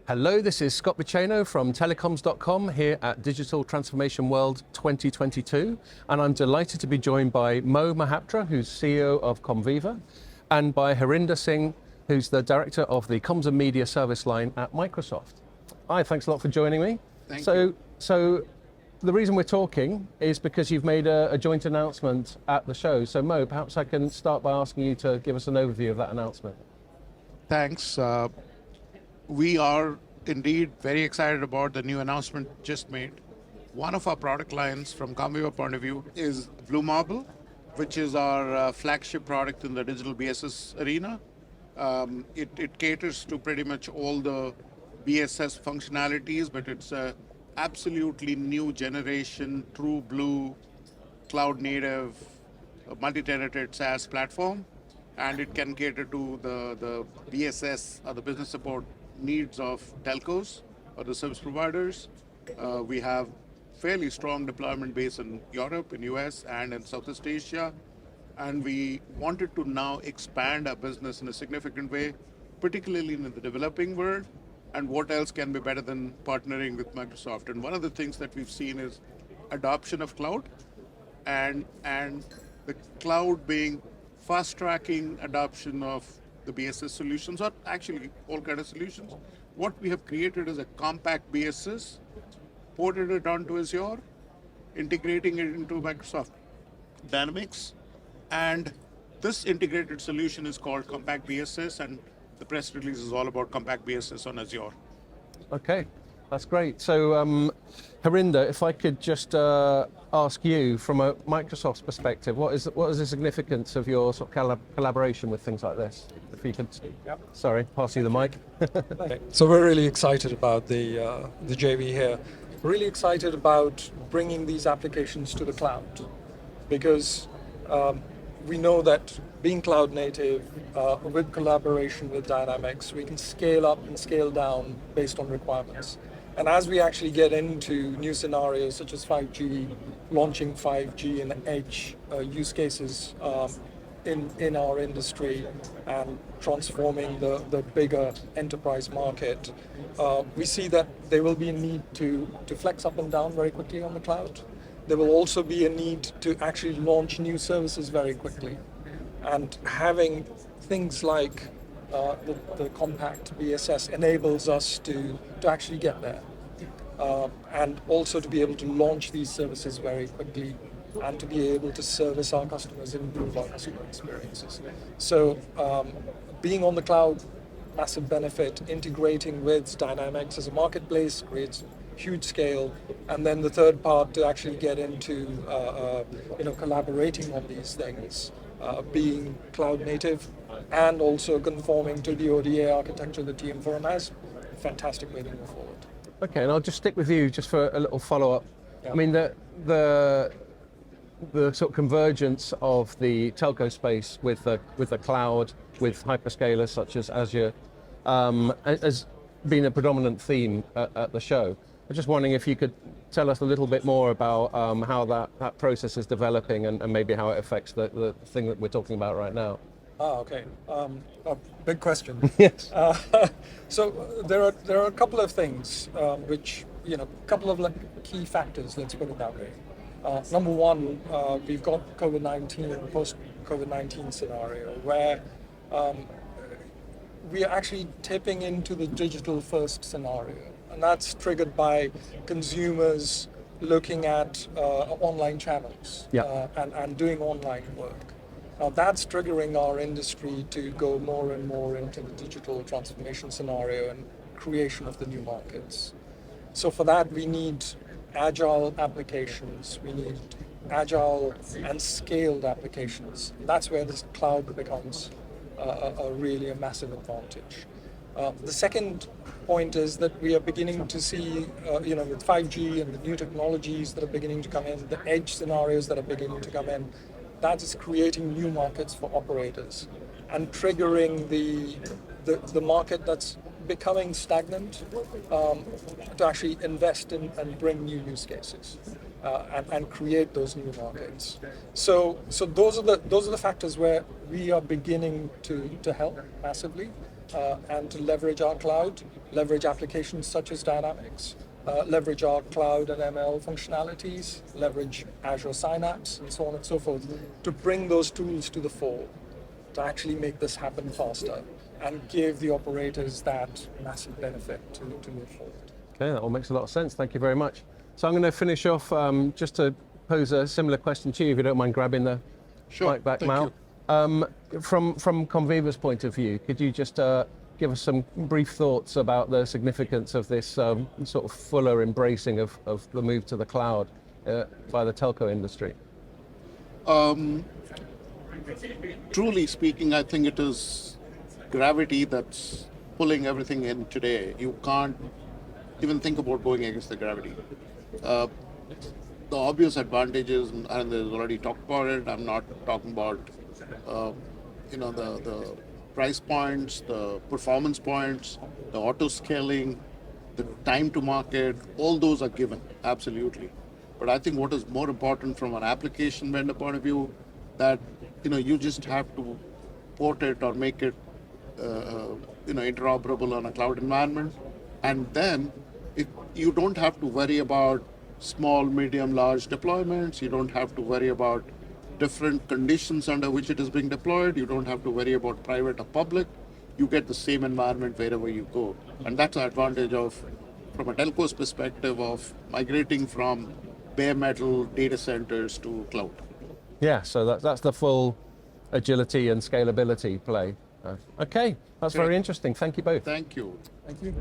Hello, this is Scott Biceno from Telecoms.com here at Digital Transformation World 2022, and I'm delighted to be joined by Mo Mahaptra, who's CEO of Comviva, and by Harinder Singh, who's the Director of the Comms and Media Service Line at Microsoft. Hi, thanks a lot for joining me. Thank you. So the reason we're talking is because you've made a joint announcement at the show. So Mo, perhaps I can start by asking you to give us an overview of that announcement. Thanks. We are indeed very excited about the new announcement just made. One of our product lines from Comviva point of view is BlueMarble, which is our flagship product in the digital BSS arena. It caters to pretty much all the BSS functionalities, but it's a absolutely new generation, true blue, cloud native, multi-tenanted SaaS platform. And it can cater to the BSS or the business support needs of telcos or the service providers. We have fairly strong deployment base in Europe, in US, and in Southeast Asia. And we wanted to now expand our business in a significant way, particularly in the developing world. And what else can be better than partnering with Microsoft? And one of the things that we've seen is adoption of cloud and the cloud being fast-tracking adoption of the BSS solutions, or actually all kind of solutions. What we have created is a compact BSS, ported it onto Azure, integrating it into Microsoft Dynamics, and this integrated solution is called Compact BSS, and the press release is all about Compact BSS on Azure. Okay, that's great. So Harinder, if I could just ask you from a Microsoft's perspective, what is the significance of your sort of collaboration with things like this? If you could, Yep. Sorry, pass you the mic. So we're really excited about the JV here. Really excited about bringing these applications to the cloud, because we know that being cloud native, with collaboration with Dynamics, we can scale up and scale down based on requirements. And as we actually get into new scenarios such as 5G, launching 5G and edge use cases in our industry and transforming the bigger enterprise market, we see that there will be a need to flex up and down very quickly on the cloud. There will also be a need to actually launch new services very quickly. And having things like the compact BSS enables us to actually get there. And also to be able to launch these services very quickly and to be able to service our customers and improve our customer experiences. So being on the cloud, massive benefit. Integrating with Dynamics as a marketplace creates huge scale. And then the third part, to actually get into collaborating on these things, being cloud native and also conforming to the ODA architecture the TM Forum has, fantastic way to move forward. Okay, and I'll just stick with you just for a little follow-up. Yeah. I mean, the sort of convergence of the telco space with the cloud, with hyperscalers such as Azure, has been a predominant theme at the show. I'm just wondering if you could tell us a little bit more about how that process is developing and maybe how it affects the thing that we're talking about right now. Okay. A big question. Yes. So there are a couple of things which, a couple of key factors, let's put it that way. Number one, we've got COVID-19, post-COVID-19 scenario where we are actually tipping into the digital first scenario. And that's triggered by consumers looking at online channels. Yeah. And doing online work. Now that's triggering our industry to go more and more into the digital transformation scenario and creation of the new markets. So for that we need agile applications, we need agile and scaled applications. That's where this cloud becomes really a massive advantage. The second point is that we are beginning to see, with 5G and the new technologies that are beginning to come in, the edge scenarios that are beginning to come in, that is creating new markets for operators and triggering the market that's becoming stagnant to actually invest in and bring new use cases. and create those new markets. So those are the factors where we are beginning to help massively, and to leverage our cloud, leverage applications such as Dynamics, leverage our cloud and ML functionalities, leverage Azure Synapse, and so on and so forth, to bring those tools to the fore, to actually make this happen faster and give the operators that massive benefit to move forward. Okay, that all makes a lot of sense. Thank you very much. So I'm going to finish off just to pose a similar question to you, if you don't mind grabbing the mic back, Mal. From Comviva's point of view, could you just give us some brief thoughts about the significance of this sort of fuller embracing of the move to the cloud by the telco industry? Truly speaking, I think it is gravity that's pulling everything in today. You can't even think about going against the gravity. The obvious advantages, and there's already talked about it. I'm not talking about the price points, the performance points, the auto scaling, the time to market. All those are given, absolutely. But I think what is more important from an application vendor point of view, that you just have to port it or make it interoperable on a cloud environment, and then you don't have to worry about small, medium, large deployments. You don't have to worry about different conditions under which it is being deployed. You don't have to worry about private or public. You get the same environment wherever you go. And that's the advantage from a telco's perspective, of migrating from bare metal data centers to cloud. Yeah, so that's the full agility and scalability play. Okay, that's very interesting. Thank you both. Thank you. Thank you.